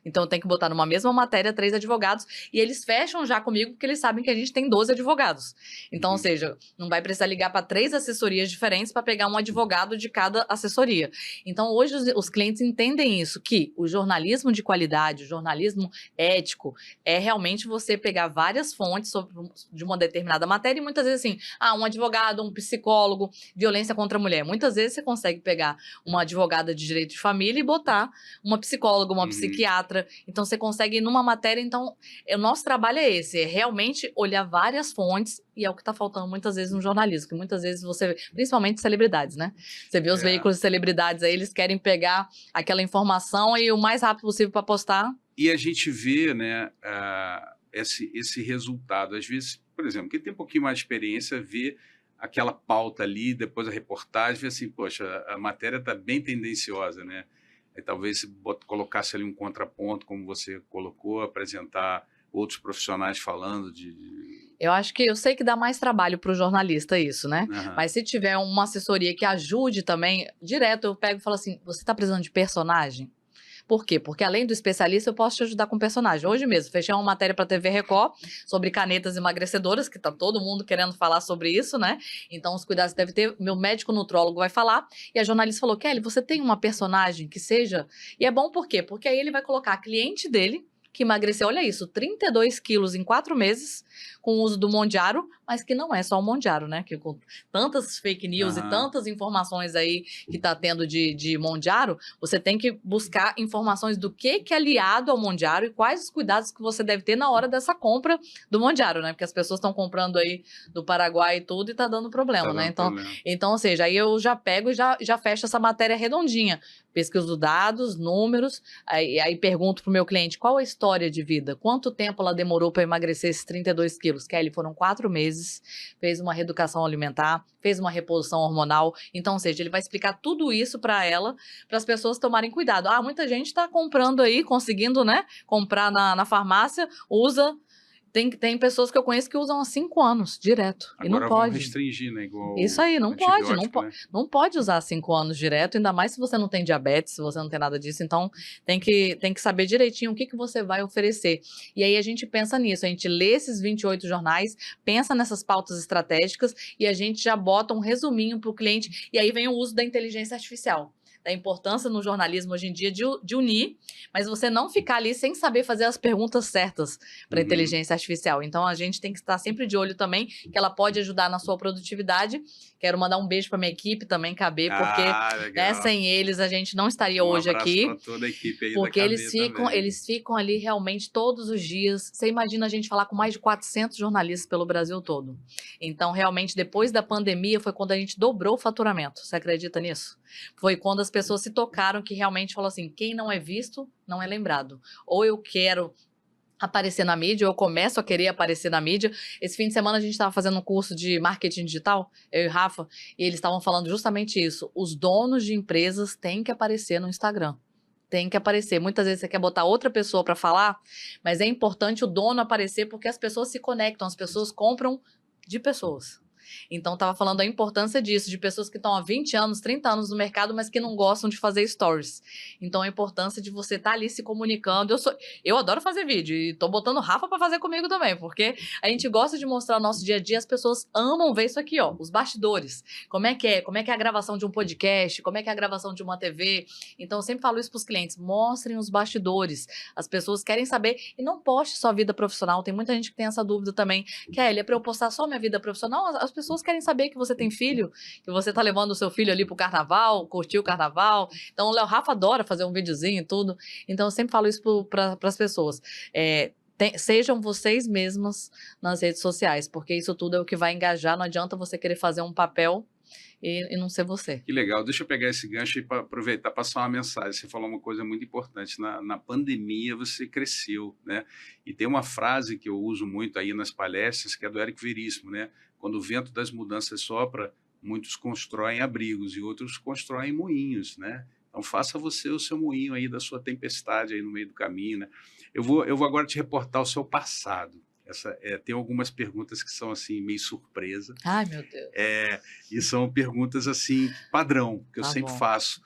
Então, eu tenho que botar numa mesma matéria 3 advogados e eles fecham já comigo porque eles sabem que a gente tem 12 advogados. Então, ou seja, não vai precisar ligar para 3 assessorias diferentes para pegar um advogado de cada assessoria. Então, hoje os clientes entendem isso, que o jornalismo de qualidade, o jornalismo ético, é realmente você pegar várias fontes de uma determinada matéria e muitas vezes assim, um advogado, um psicólogo, violência contra a mulher. Muitas vezes você consegue pegar uma advogada de direito de família e botar uma psicóloga, uma psiquiatra. Então, você consegue ir numa matéria. Então, o nosso trabalho é esse, é realmente olhar várias fontes, e é o que está faltando muitas vezes no jornalismo, que muitas vezes você, principalmente celebridades, né? Você vê os veículos de celebridades aí, eles querem pegar aquela informação e o mais rápido possível para postar. E a gente vê, né, esse resultado. Às vezes, por exemplo, quem tem um pouquinho mais de experiência vê aquela pauta ali, depois a reportagem, vê assim, poxa, a matéria está bem tendenciosa, né? E talvez se colocasse ali um contraponto, como você colocou, apresentar outros profissionais falando de... Eu sei que dá mais trabalho para o jornalista isso, né? Mas se tiver uma assessoria que ajude também, direto eu pego e falo assim, você está precisando de personagem? Por quê? Porque além do especialista, eu posso te ajudar com personagem. Hoje mesmo, fechei uma matéria para a TV Record sobre canetas emagrecedoras, que tá todo mundo querendo falar sobre isso, né? Então, os cuidados que deve ter, meu médico nutrólogo vai falar, e a jornalista falou, Kelly, você tem uma personagem que seja... E é bom por quê? Porque aí ele vai colocar a cliente dele, que emagreceu, olha isso, 32 quilos em 4 meses, com o uso do Mondiaro, mas que não é só o Mondiaro, né? Que com tantas fake news e tantas informações aí que tá tendo de Mondiaro, você tem que buscar informações do que é aliado ao Mondiaro e quais os cuidados que você deve ter na hora dessa compra do Mondiaro, né? Porque as pessoas estão comprando aí do Paraguai e tudo e tá dando problema, né? Então, ou seja, aí eu já pego e já fecho essa matéria redondinha. Pesquiso dados, números, aí pergunto pro meu cliente qual a história de vida, quanto tempo ela demorou para emagrecer esses 32 quilos. Kelly, foram 4 meses, fez uma reeducação alimentar, fez uma reposição hormonal. Então, ou seja, ele vai explicar tudo isso para ela, para as pessoas tomarem cuidado. Muita gente está comprando aí, conseguindo, né, comprar na farmácia, usa... Tem pessoas que eu conheço que usam há 5 anos, direto. Agora e não pode. Vão restringir, né? Igual isso aí, não pode. Né? Não pode usar 5 anos direto, ainda mais se você não tem diabetes, se você não tem nada disso. Então, tem que saber direitinho o que você vai oferecer. E aí a gente pensa nisso, a gente lê esses 28 jornais, pensa nessas pautas estratégicas e a gente já bota um resuminho para o cliente. E aí vem o uso da inteligência artificial. Da importância no jornalismo hoje em dia de unir, mas você não ficar ali sem saber fazer as perguntas certas para a inteligência artificial. Então, a gente tem que estar sempre de olho também, que ela pode ajudar na sua produtividade. Quero mandar um beijo para minha equipe também, KB, porque né, sem eles a gente não estaria hoje aqui. Para toda a equipe aí porque eles ficam ali realmente todos os dias. Você imagina a gente falar com mais de 400 jornalistas pelo Brasil todo. Então, realmente, depois da pandemia, foi quando a gente dobrou o faturamento. Você acredita nisso? Foi quando as pessoas se tocaram que realmente falou assim, quem não é visto, não é lembrado. Ou eu quero aparecer na mídia, ou eu começo a querer aparecer na mídia. Esse fim de semana a gente estava fazendo um curso de marketing digital, eu e Rafa, e eles estavam falando justamente isso. Os donos de empresas têm que aparecer no Instagram. Tem que aparecer. Muitas vezes você quer botar outra pessoa para falar, mas é importante o dono aparecer porque as pessoas se conectam, as pessoas compram de pessoas. Então, estava falando da importância disso, de pessoas que estão há 20 anos, 30 anos no mercado, mas que não gostam de fazer stories. Então, a importância de você estar ali se comunicando. Eu adoro fazer vídeo e tô botando o Rafa para fazer comigo também, porque a gente gosta de mostrar o nosso dia a dia, as pessoas amam ver isso aqui, ó, os bastidores. Como é que é a gravação de um podcast, como é que é a gravação de uma TV. Então, eu sempre falo isso para os clientes, mostrem os bastidores. As pessoas querem saber e não poste só vida profissional. Tem muita gente que tem essa dúvida também. Kelly, é para eu postar só minha vida profissional? As pessoas querem saber que você tem filho, que você tá levando o seu filho ali pro carnaval, curtir o carnaval. Então, o Léo Rafa adora fazer um videozinho e tudo. Então, eu sempre falo isso para as pessoas. Sejam vocês mesmas nas redes sociais, porque isso tudo é o que vai engajar. Não adianta você querer fazer um papel e não ser você. Que legal. Deixa eu pegar esse gancho e aproveitar, passar uma mensagem. Você falou uma coisa muito importante. Na pandemia, você cresceu, né? E tem uma frase que eu uso muito aí nas palestras, que é do Érico Veríssimo, né? Quando o vento das mudanças sopra, muitos constroem abrigos e outros constroem moinhos, né? Então, faça você o seu moinho aí da sua tempestade aí no meio do caminho, né? Eu vou agora te reportar o seu passado. Tem algumas perguntas que são assim meio surpresa. Ai, meu Deus. E são perguntas assim padrão, que eu sempre faço.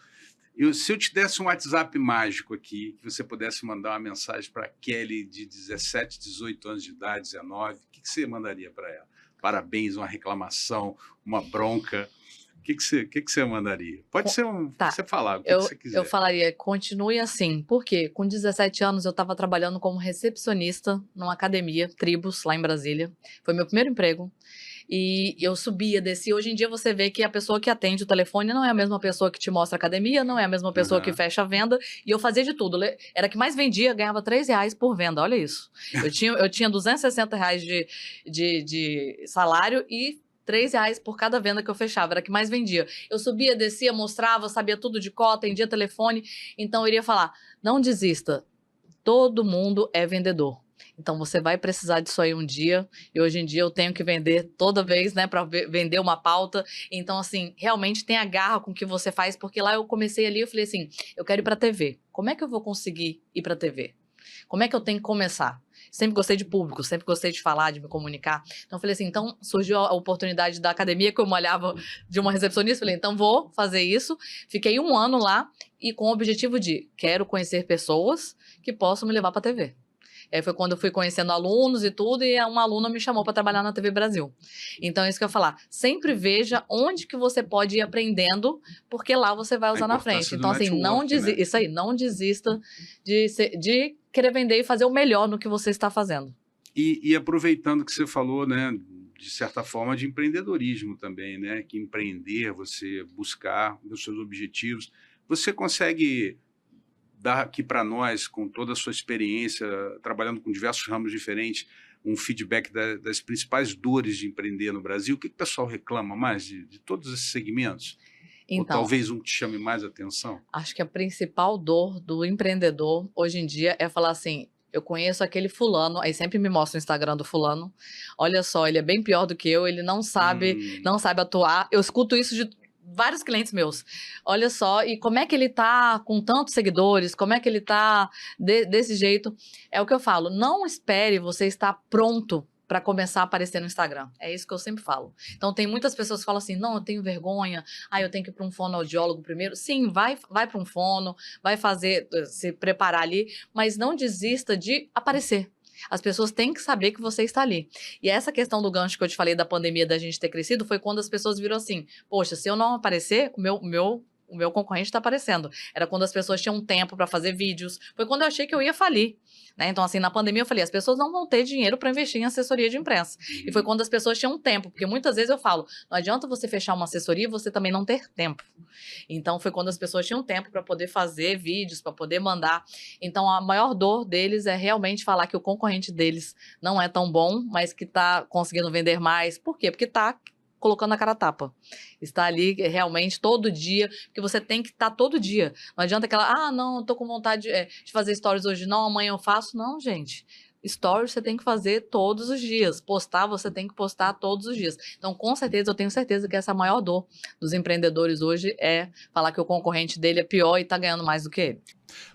Se eu te desse um WhatsApp mágico aqui, que você pudesse mandar uma mensagem para Kelly de 17, 18 anos de idade, 19, o que você mandaria para ela? Parabéns, uma reclamação, uma bronca. O que você mandaria? Pode ser você falar o que você quiser. Eu falaria, continue assim. Por quê? Com 17 anos, eu estava trabalhando como recepcionista numa academia, Tribus, lá em Brasília. Foi meu primeiro emprego. E eu subia, descia. Hoje em dia você vê que a pessoa que atende o telefone não é a mesma pessoa que te mostra a academia, não é a mesma pessoa que fecha a venda. E eu fazia de tudo. Era que mais vendia, ganhava R$3 por venda. Olha isso. Eu tinha R$260 de salário e R$3 por cada venda que eu fechava, era que mais vendia. Eu subia, descia, mostrava, sabia tudo de cota, atendia telefone. Então eu iria falar, não desista, todo mundo é vendedor. Então você vai precisar disso aí um dia, e hoje em dia eu tenho que vender toda vez, né, para vender uma pauta. Então assim, realmente tenha garra com o que você faz, porque lá eu comecei ali, eu falei assim, eu quero ir para TV. Como é que eu vou conseguir ir para TV? Como é que eu tenho que começar? Sempre gostei de público, sempre gostei de falar, de me comunicar. Então, eu falei assim, então surgiu a oportunidade da academia, que eu malhava de uma recepcionista. Falei, então vou fazer isso. Fiquei 1 ano lá e com o objetivo de, quero conhecer pessoas que possam me levar para a TV. Foi quando eu fui conhecendo alunos e tudo, e uma aluna me chamou para trabalhar na TV Brasil. Então, é isso que eu ia falar. Sempre veja onde que você pode ir aprendendo, porque lá você vai usar na frente. Então, assim, isso aí, não desista de querer vender e fazer o melhor no que você está fazendo. E aproveitando que você falou, né, de certa forma, de empreendedorismo também, né? Que empreender, você buscar os seus objetivos. Você consegue dar aqui para nós, com toda a sua experiência, trabalhando com diversos ramos diferentes, um feedback das principais dores de empreender no Brasil? O que o pessoal reclama mais de todos esses segmentos? Então, ou talvez um que te chame mais atenção? Acho que a principal dor do empreendedor hoje em dia é falar assim, eu conheço aquele fulano, aí sempre me mostra o Instagram do fulano, olha só, ele é bem pior do que eu, ele não sabe atuar. Eu escuto isso de vários clientes meus. Olha só, e como é que ele tá com tantos seguidores? Como é que ele tá desse jeito? É o que eu falo, não espere você estar pronto para começar a aparecer no Instagram. É isso que eu sempre falo. Então, tem muitas pessoas que falam assim, não, eu tenho vergonha, eu tenho que ir para um fonoaudiólogo primeiro. Sim, vai para um fono, vai se preparar ali, mas não desista de aparecer. As pessoas têm que saber que você está ali. E essa questão do gancho que eu te falei da pandemia, da gente ter crescido, foi quando as pessoas viram assim, poxa, se eu não aparecer, o meu concorrente está aparecendo. Era quando as pessoas tinham tempo para fazer vídeos. Foi quando eu achei que eu ia falir. Né? Então, assim, na pandemia eu falei, as pessoas não vão ter dinheiro para investir em assessoria de imprensa. E foi quando as pessoas tinham tempo, porque muitas vezes eu falo, não adianta você fechar uma assessoria e você também não ter tempo. Então, foi quando as pessoas tinham tempo para poder fazer vídeos, para poder mandar. Então, a maior dor deles é realmente falar que o concorrente deles não é tão bom, mas que está conseguindo vender mais. Por quê? Porque está colocando a cara a tapa. Está ali realmente todo dia, porque você tem que estar todo dia. Não adianta aquela, não, eu tô com vontade de fazer stories hoje, não, amanhã eu faço. Não, gente. Stories você tem que fazer todos os dias. Postar, você tem que postar todos os dias. Então, com certeza, eu tenho certeza que essa é a maior dor dos empreendedores hoje é falar que o concorrente dele é pior e está ganhando mais do que ele.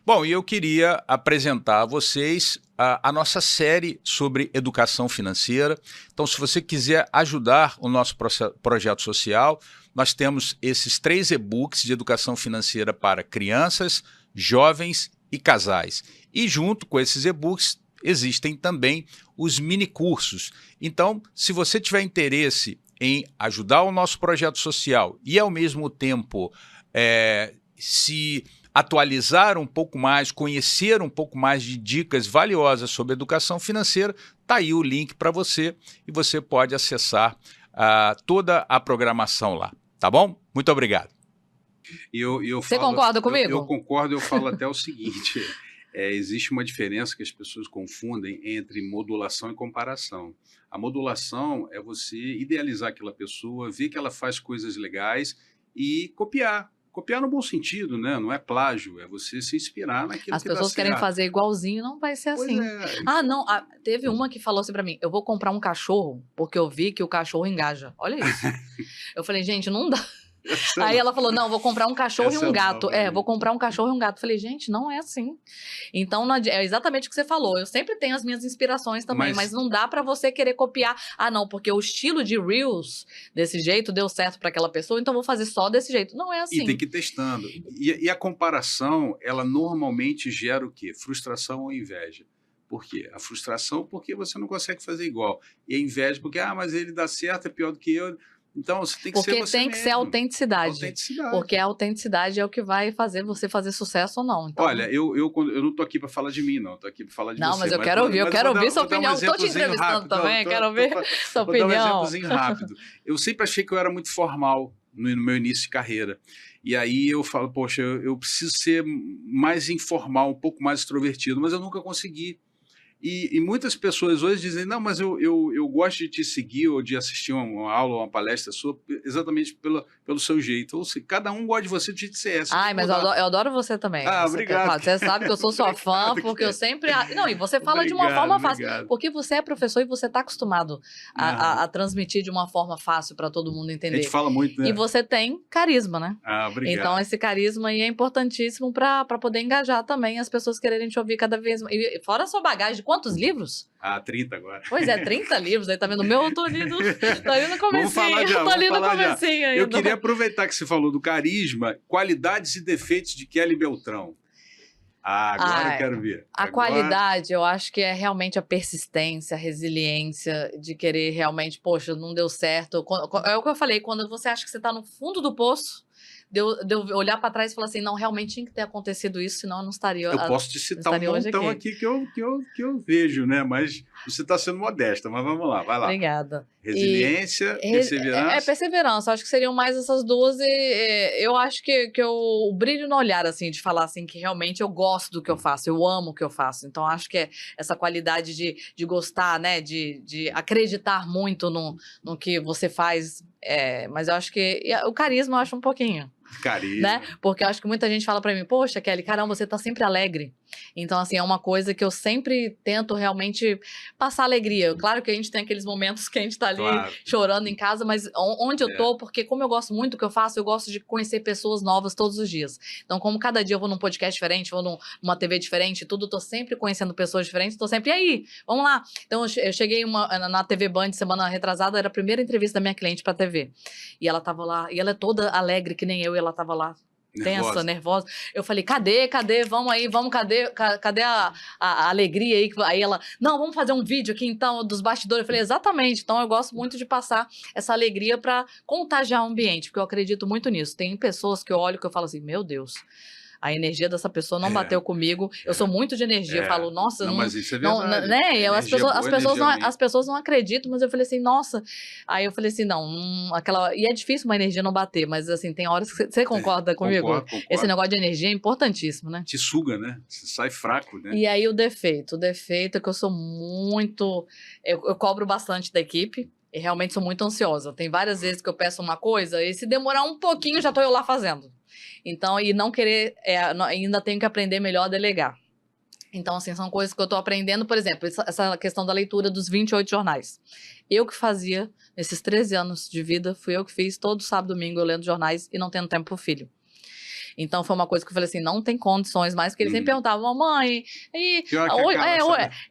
Bom, e eu queria apresentar a vocês a nossa série sobre educação financeira. Então, se você quiser ajudar o nosso projeto social, nós temos esses 3 e-books de educação financeira para crianças, jovens e casais. E junto com esses e-books, existem também os mini-cursos. Então, se você tiver interesse em ajudar o nosso projeto social e, ao mesmo tempo, se atualizar um pouco mais, conhecer um pouco mais de dicas valiosas sobre educação financeira, está aí o link para você e você pode acessar toda a programação lá, tá bom? Muito obrigado. Você concorda comigo? Eu concordo, eu falo até o seguinte, existe uma diferença que as pessoas confundem entre modulação e comparação. A modulação é você idealizar aquela pessoa, ver que ela faz coisas legais e copiar. Copiar no bom sentido, né? Não é plágio, é você se inspirar naquilo que dá certo. As pessoas querem fazer igualzinho, não vai ser assim. Não, teve uma que falou assim pra mim, eu vou comprar um cachorro porque eu vi que o cachorro engaja. Olha isso. Eu falei, gente, não dá. Aí ela falou, não, vou comprar um cachorro e um gato. Vou comprar um cachorro e um gato. Falei, gente, não é assim. Então, é exatamente o que você falou. Eu sempre tenho as minhas inspirações também, mas não dá pra você querer copiar. Não, porque o estilo de Reels desse jeito deu certo pra aquela pessoa, então vou fazer só desse jeito. Não é assim. E tem que ir testando. E a comparação, ela normalmente gera o quê? Frustração ou inveja. Por quê? A frustração porque você não consegue fazer igual. E a inveja porque, mas ele dá certo, é pior do que eu. Então, você tem que ser você Porque tem que ser autenticidade. Porque a autenticidade é o que vai fazer você fazer sucesso ou não. Então... Olha, eu não tô aqui para falar de mim, não. Tô aqui para falar de você. Não, mas eu quero ouvir sua opinião. Estou te entrevistando também, quero ouvir sua opinião. Vou dar um exemplozinho rápido. Eu sempre achei que eu era muito formal no meu início de carreira. E aí eu falo, poxa, eu preciso ser mais informal, um pouco mais extrovertido, mas eu nunca consegui. E muitas pessoas hoje dizem, não, mas eu gosto de te seguir ou de assistir uma aula ou uma palestra sua exatamente pelo seu jeito. Ou seja, cada um gosta de você do jeito que você é. Mas eu adoro você também. Obrigado. Você sabe que eu sou sua fã, porque eu sempre... Não, e você fala de uma forma fácil. Porque você é professor e você está acostumado a transmitir de uma forma fácil para todo mundo entender. A gente fala muito, né? E você tem carisma, né? Obrigado. Então, esse carisma aí é importantíssimo para poder engajar também as pessoas quererem te ouvir cada vez mais. E fora a sua bagagem, quantos livros? 30 agora. Pois é, 30 livros. Aí tá vendo o meu? Eu tô ali no comecinho. Tô ali no comecinho ainda. Eu queria aproveitar que você falou do carisma, qualidades e defeitos de Kelly Beltrão. Agora eu quero ver. Qualidade, eu acho que é realmente a persistência, a resiliência de querer realmente, poxa, não deu certo. É o que eu falei, quando você acha que você tá no fundo do poço, de eu olhar para trás e falar assim, não, realmente tinha que ter acontecido isso, senão eu não estaria... Eu posso te citar um montão aqui que eu vejo, né? Mas você está sendo modesta, mas vamos lá, vai lá. Obrigada. Resiliência, perseverança. Perseverança, acho que seriam mais essas duas e eu acho que o brilho no olhar, assim, de falar assim, que realmente eu gosto do que eu faço, eu amo o que eu faço. Então, acho que é essa qualidade de gostar, né? De acreditar muito no que você faz. Mas eu acho que o carisma eu acho um pouquinho. Carisma. Né? Porque eu acho que muita gente fala pra mim, poxa, Kelly, caramba, você tá sempre alegre. Então, assim, é uma coisa que eu sempre tento realmente passar alegria. Claro que a gente tem aqueles momentos que a gente tá ali chorando em casa, mas onde eu tô, porque como eu gosto muito do que eu faço, eu gosto de conhecer pessoas novas todos os dias. Então, como cada dia eu vou num podcast diferente, vou numa TV diferente, tudo, tô sempre conhecendo pessoas diferentes, tô sempre, e aí, vamos lá. Então, eu cheguei na TV Band semana retrasada, era a primeira entrevista da minha cliente pra TV. E ela tava lá, e ela é toda alegre, que nem eu, e ela tava lá, tensa, nervosa. Eu falei, cadê? Vamos aí, cadê a alegria aí? Aí ela, não, vamos fazer um vídeo aqui então, dos bastidores. Eu falei, exatamente. Então eu gosto muito de passar essa alegria para contagiar o ambiente, porque eu acredito muito nisso. Tem pessoas que eu olho que eu falo assim, meu Deus, a energia dessa pessoa não bateu comigo. Eu sou muito de energia. Eu falo, nossa, não. Mas isso é verdade. Né? As pessoas não acreditam, mas eu falei assim, nossa. Aí eu falei assim, não, aquela. E é difícil uma energia não bater, mas assim, tem horas que você concorda comigo? Concordo. Esse negócio de energia é importantíssimo, né? Te suga, né? Você sai fraco, né? E aí o defeito é que eu sou muito. Eu cobro bastante da equipe. E realmente sou muito ansiosa. Tem várias vezes que eu peço uma coisa e se demorar um pouquinho, já tô eu lá fazendo. Então, e não querer, ainda tenho que aprender melhor a delegar. Então, assim, são coisas que eu tô aprendendo, por exemplo, essa questão da leitura dos 28 jornais. Eu que fazia, nesses 13 anos de vida, fui eu que fiz, todo sábado e domingo eu lendo jornais e não tendo tempo pro filho. Então, foi uma coisa que eu falei assim, não tem condições mais, porque ele sempre perguntava, mamãe,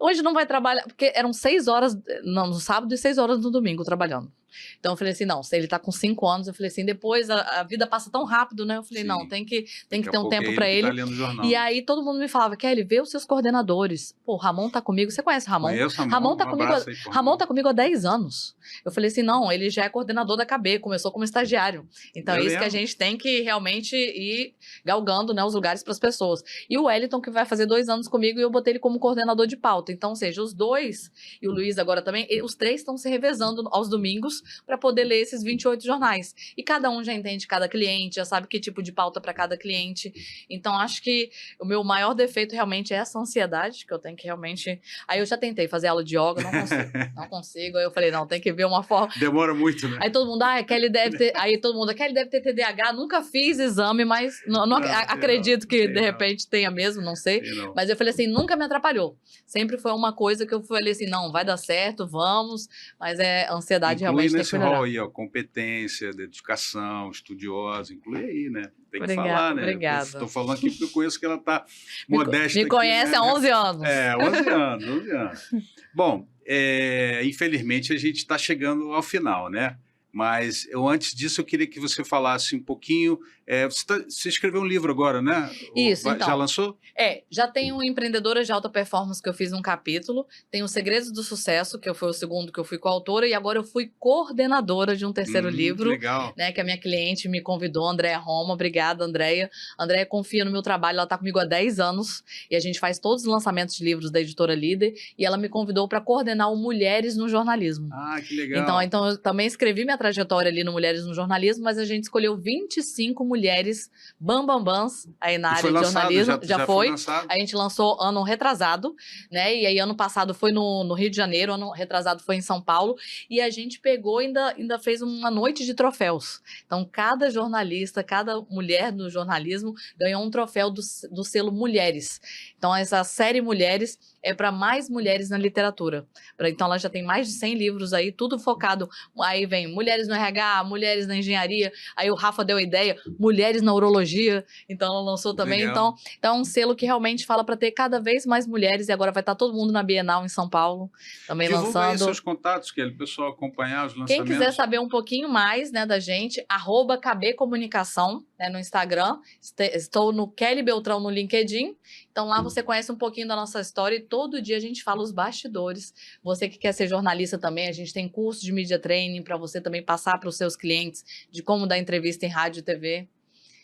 hoje não vai trabalhar, porque eram 6 horas no sábado e 6 horas no domingo trabalhando. Então, eu falei assim, não, se ele tá com 5 anos, eu falei assim, depois a vida passa tão rápido, né? Eu falei, não, tem que ter um tempo pra ele. E aí, todo mundo me falava, Kelly, vê os seus coordenadores. Pô, o Ramon tá comigo, você conhece o Ramon? Conheço, Ramon tá comigo há 10 anos. Eu falei assim, não, ele já é coordenador da KB, começou como estagiário. Então, é isso que a gente tem que realmente ir galgando, né, os lugares pras pessoas. E o Wellington, que vai fazer 2 anos comigo, e eu botei ele como coordenador de pauta. Então, ou seja, os dois, e o Luiz agora também, os 3 estão se revezando aos domingos livros para poder ler esses 28 jornais. E cada um já entende cada cliente, já sabe que tipo de pauta para cada cliente. Então, acho que o meu maior defeito realmente é essa ansiedade, que eu tenho que realmente... Aí eu já tentei fazer aula de yoga, não consigo. Não consigo. Aí eu falei, não, tem que ver uma forma... Demora muito, né? Aí todo mundo, a Kelly deve ter... Aí todo mundo, a Kelly deve ter TDAH, nunca fiz exame, mas não acredito que de repente tenha mesmo, não sei. Mas eu falei assim, nunca me atrapalhou. Sempre foi uma coisa que eu falei assim, não, vai dar certo, vamos, mas a ansiedade realmente tem que melhorar. Inclui nesse rol aí, ó, competência, dedicação, estudiosa, inclui aí, né? Tem que Obrigada, falar, né? Obrigada. Estou falando aqui porque eu conheço que ela está modesta. Me conhece aqui, né? há 11 anos. 11 anos, 11 anos. Bom, infelizmente a gente está chegando ao final, né? Mas antes disso, eu queria que você falasse um pouquinho. Você escreveu um livro agora, né? Isso, então. Já lançou? Já tenho Empreendedoras de Alta Performance, que eu fiz um capítulo. Tem o Segredos do Sucesso, que foi o segundo que eu fui coautora. E agora eu fui coordenadora de um terceiro livro. Legal. Né, que a minha cliente me convidou, Andréia Roma. Obrigada, Andréia. Andréia confia no meu trabalho, ela está comigo há 10 anos. E a gente faz todos os lançamentos de livros da Editora Líder. E ela me convidou para coordenar o Mulheres no Jornalismo. Ah, que legal. Então eu também escrevi minha trajetória ali no Mulheres no Jornalismo, mas a gente escolheu 25 mulheres bambambãs aí na área de jornalismo. Já foi. A gente lançou ano retrasado, né? E aí ano passado foi no Rio de Janeiro, ano retrasado foi em São Paulo. E a gente pegou ainda fez uma noite de troféus. Então cada jornalista, cada mulher do jornalismo ganhou um troféu do selo Mulheres. Então essa série Mulheres é para mais mulheres na literatura. Então ela já tem mais de 100 livros aí, tudo focado. Aí vem mulheres no RH, mulheres na engenharia. Aí o Rafa deu a ideia, mulheres na urologia. Então ela lançou também. Então é um selo que realmente fala para ter cada vez mais mulheres. E agora vai estar todo mundo na Bienal em São Paulo também Divulga lançando. Aí seus contatos, que o pessoal acompanhar os lançamentos. Quem quiser saber um pouquinho mais, né, da gente, @KBComunicação, né, no Instagram. Estou no Kelly Beltrão no LinkedIn. Então lá você conhece um pouquinho da nossa história e todo dia a gente fala os bastidores. Você que quer ser jornalista também, a gente tem curso de media training para você também passar para os seus clientes de como dar entrevista em rádio e TV.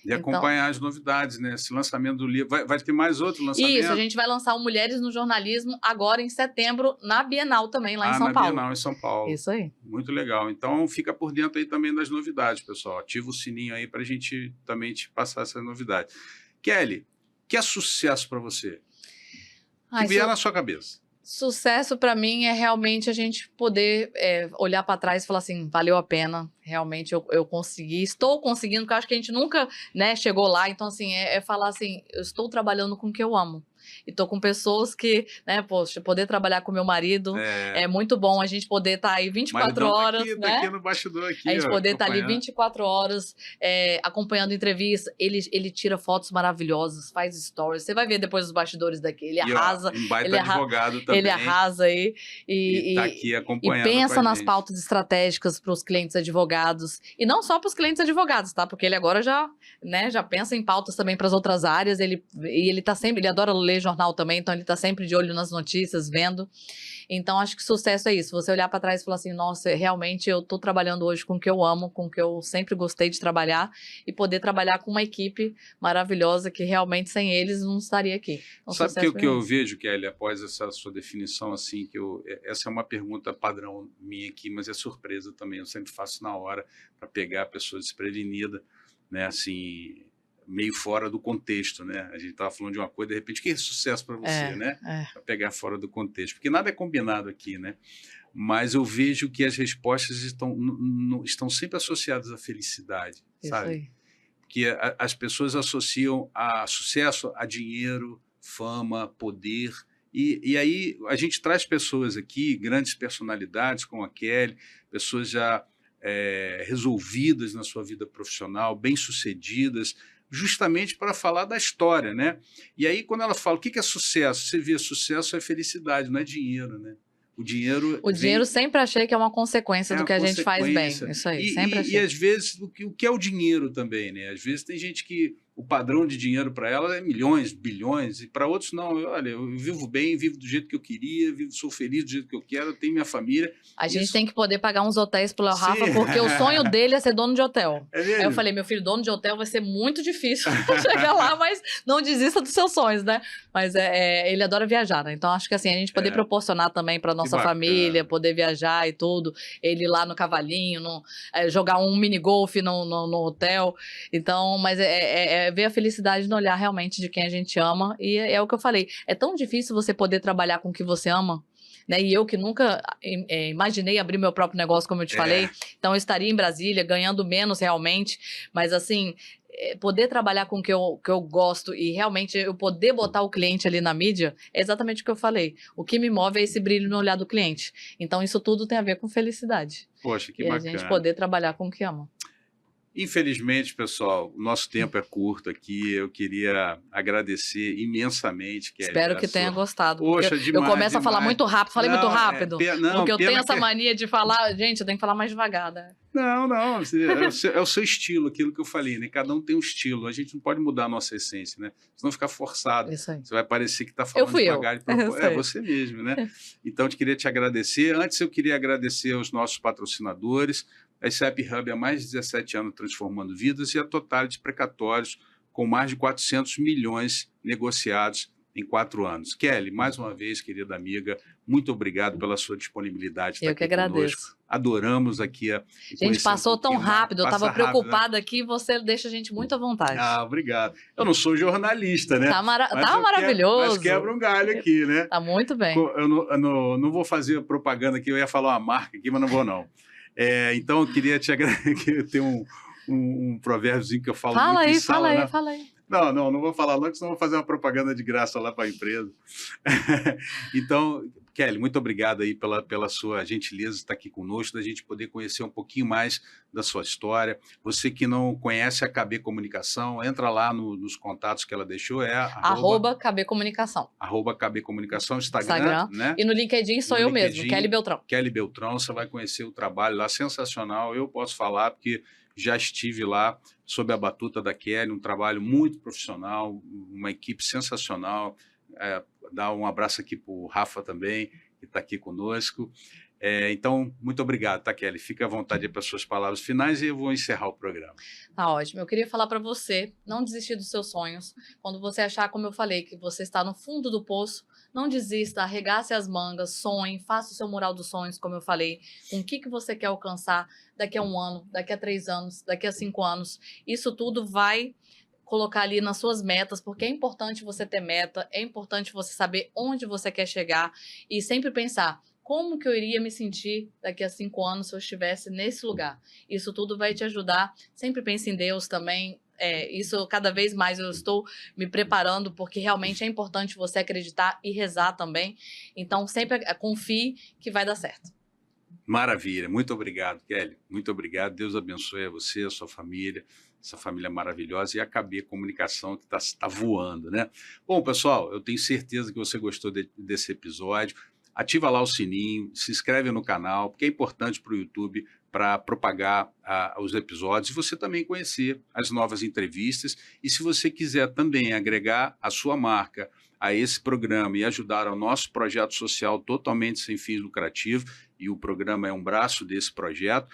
E acompanhar as novidades, né? Esse lançamento do livro. Vai ter mais outro lançamento? Isso, a gente vai lançar o Mulheres no Jornalismo agora em setembro, na Bienal também, lá em São Paulo. Bienal em São Paulo. Isso aí. Muito legal. Então, fica por dentro aí também das novidades, pessoal. Ativa o sininho aí para a gente também te passar essa novidade. Kelly, que é sucesso para você? Que vier na sua cabeça. Sucesso para mim é realmente a gente poder olhar para trás e falar assim, valeu a pena, realmente eu consegui, estou conseguindo, porque eu acho que a gente nunca, né, chegou lá, então assim, falar assim, eu estou trabalhando com o que eu amo. E tô com pessoas que, né, poxa, poder trabalhar com meu marido é muito bom, a gente poder estar aí 24 horas, né? Tá aqui no bastidor aqui, a gente poder estar ali 24 horas acompanhando entrevista, ele tira fotos maravilhosas, faz stories, você vai ver depois os bastidores daqui, ele arrasa. Um baita advogado também. Ele arrasa aí e tá aqui acompanhando. E pensa nas pautas estratégicas para os clientes advogados, e não só para os clientes advogados, tá? Porque ele agora já pensa em pautas também para as outras áreas, ele tá sempre, ele adora ler jornal também, então ele tá sempre de olho nas notícias, vendo. Então, acho que sucesso é isso. Você olhar para trás e falar assim, nossa, realmente eu tô trabalhando hoje com o que eu amo, com o que eu sempre gostei de trabalhar, e poder trabalhar com uma equipe maravilhosa que realmente sem eles não estaria aqui. Então, sabe o que eu vejo, Kelly, após essa sua definição, assim, essa é uma pergunta padrão minha aqui, mas é surpresa também, eu sempre faço na hora para pegar a pessoa desprevenida, né, assim, meio fora do contexto, né? A gente estava falando de uma coisa, de repente, que é sucesso para você, né? Para pegar fora do contexto, porque nada é combinado aqui, né? Mas eu vejo que as respostas estão sempre associadas à felicidade, sabe? Aí. Que as pessoas associam a sucesso a dinheiro, fama, poder, e aí a gente traz pessoas aqui, grandes personalidades como a Kelly, pessoas já resolvidas na sua vida profissional, bem-sucedidas, justamente para falar da história, né? E aí, quando ela fala o que é sucesso, você vê sucesso é felicidade, não é dinheiro, né? O dinheiro sempre achei que é uma consequência do que a gente faz bem. Isso aí, sempre achei. E às vezes, o que é o dinheiro também, né? Às vezes tem gente que o padrão de dinheiro para ela é milhões, bilhões, e para outros não. Olha, eu vivo bem, vivo do jeito que eu queria, sou feliz do jeito que eu quero, tenho minha família. A gente tem que poder pagar uns hotéis pro Léo Rafa, porque o sonho dele é ser dono de hotel. Aí eu falei, meu filho, dono de hotel vai ser muito difícil chegar lá, mas não desista dos seus sonhos, né? Mas ele adora viajar, né? Então acho que assim, a gente poder proporcionar também para nossa família, poder viajar e tudo, ele lá no cavalinho, jogar um mini golf no hotel. Então, mas ver a felicidade no olhar realmente de quem a gente ama. E é o que eu falei. É tão difícil você poder trabalhar com o que você ama, né? E eu que nunca imaginei abrir meu próprio negócio, como eu te falei. Então, eu estaria em Brasília, ganhando menos realmente. Mas, assim, poder trabalhar com o que eu gosto e realmente eu poder botar o cliente ali na mídia, é exatamente o que eu falei. O que me move é esse brilho no olhar do cliente. Então, isso tudo tem a ver com felicidade. Poxa, que bacana. E a gente poder trabalhar com o que ama. Infelizmente, pessoal, o nosso tempo é curto aqui. Eu queria agradecer imensamente. Espero que tenha gostado. Poxa, demais, eu começo a falar muito rápido. Falei muito rápido. Porque eu tenho essa mania de falar... Gente, eu tenho que falar mais devagar, né? Não. É o seu estilo, aquilo que eu falei, né? Cada um tem um estilo. A gente não pode mudar a nossa essência, né? Senão ficar forçado. Isso aí. Você vai parecer que está falando devagar. É você mesmo, né? Então, eu queria te agradecer. Antes, eu queria agradecer aos nossos patrocinadores. A SAP Hub há mais de 17 anos transformando vidas e a Totality Precatórios com mais de 400 milhões negociados em 4 anos. Kelly, mais uma vez, querida amiga, muito obrigado pela sua disponibilidade. Eu que agradeço. Conosco. Adoramos aqui a... Gente, passou tão rápido, eu estava preocupada aqui e você deixa a gente muito à vontade. Obrigado. Eu não sou jornalista, né? Tá maravilhoso. Mas quebra um galho aqui, né? Tá muito bem. Eu não vou fazer propaganda aqui, eu ia falar uma marca aqui, mas não vou não. Então, eu queria te agradecer. Tem um provérbiozinho que eu falo muito em sala, né? Fala aí. Não vou falar não, senão vou fazer uma propaganda de graça lá para a empresa. Então, Kelly, muito obrigado aí pela sua gentileza de estar aqui conosco, da gente poder conhecer um pouquinho mais da sua história. Você que não conhece a KB Comunicação, entra lá nos contatos que ela deixou, @KB Comunicação. @KB Comunicação, Instagram, né? E no LinkedIn sou eu mesmo, Kelly Beltrão. Kelly Beltrão, você vai conhecer o trabalho lá, sensacional. Eu posso falar porque já estive lá sob a batuta da Kelly, um trabalho muito profissional, uma equipe sensacional. Dar um abraço aqui para o Rafa também, que está aqui conosco. Então, muito obrigado, tá, Kelly? Fique à vontade para as suas palavras finais e eu vou encerrar o programa. Tá ótimo. Eu queria falar para você, não desistir dos seus sonhos. Quando você achar, como eu falei, que você está no fundo do poço, não desista, arregace as mangas, sonhe, faça o seu mural dos sonhos, como eu falei, com o que você quer alcançar daqui a 1 ano, daqui a 3 anos, daqui a 5 anos. Isso tudo vai colocar ali nas suas metas, porque é importante você ter meta, é importante você saber onde você quer chegar e sempre pensar, como que eu iria me sentir daqui a 5 anos se eu estivesse nesse lugar? Isso tudo vai te ajudar. Sempre pense em Deus também. Isso cada vez mais eu estou me preparando, porque realmente é importante você acreditar e rezar também. Então, sempre confie que vai dar certo. Maravilha. Muito obrigado, Kelly. Muito obrigado. Deus abençoe a você, a sua família, essa família maravilhosa e a KB Comunicação que está voando, né? Bom, pessoal, eu tenho certeza que você gostou desse episódio. Ativa lá o sininho, se inscreve no canal, porque é importante para o YouTube para propagar os episódios e você também conhecer as novas entrevistas. E se você quiser também agregar a sua marca a esse programa e ajudar ao nosso projeto social totalmente sem fins lucrativos, e o programa é um braço desse projeto,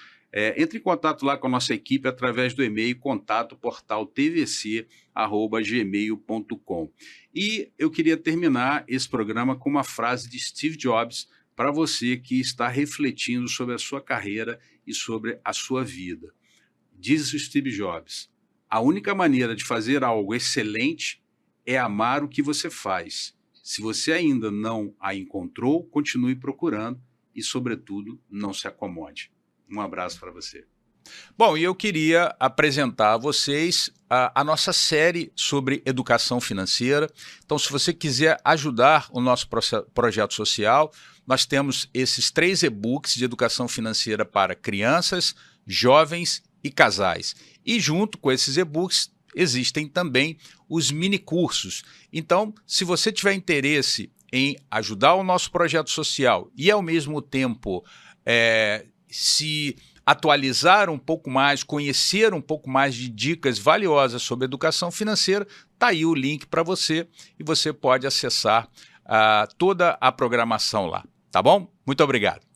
entre em contato lá com a nossa equipe através do e-mail contato@tvc@gmail.com. E eu queria terminar esse programa com uma frase de Steve Jobs para você que está refletindo sobre a sua carreira e sobre a sua vida. Diz o Steve Jobs: a única maneira de fazer algo excelente é amar o que você faz. Se você ainda não a encontrou, continue procurando e, sobretudo, não se acomode. Um abraço para você. Bom, e eu queria apresentar a vocês a nossa série sobre educação financeira. Então, se você quiser ajudar o nosso projeto social, nós temos esses 3 e-books de educação financeira para crianças, jovens e casais. E junto com esses e-books existem também os mini cursos. Então, se você tiver interesse em ajudar o nosso projeto social e, ao mesmo tempo, se atualizar um pouco mais, conhecer um pouco mais de dicas valiosas sobre educação financeira, está aí o link para você e você pode acessar toda a programação lá, tá bom? Muito obrigado.